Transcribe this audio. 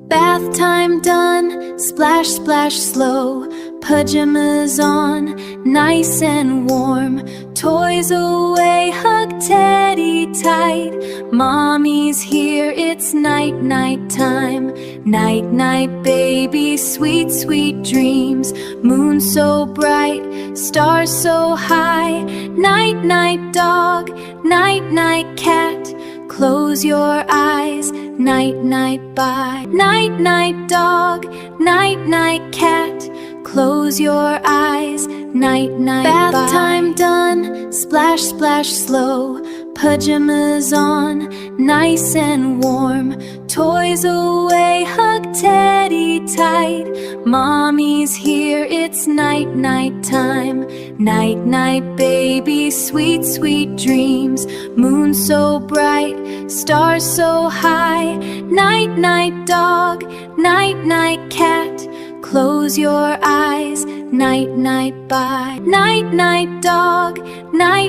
Bath time done, splash, splash, slow. Pajamas on, nice and warm. Toys away, hug Teddy tight. Mommy's here, it's night, night time. Night, night, baby, sweet, sweet dreams. Moon so bright, stars so high. Night, night, dog, night, night, cat. Close your eyes, night, night, bye. Night, night, dog, night, night, cat. Close your eyes, night, night, bye. Bath time done, splash, splash, slow. Pajamas on, nice and warm. Toys away, hug Teddy tight. Mommy's here, it's night, night time. Night, night, baby, sweet, sweet dreams. Moon so bright, stars so high. Night, night, dog, night, night, cat. Close your eyes, night, night, bye. Night, night, dog, night,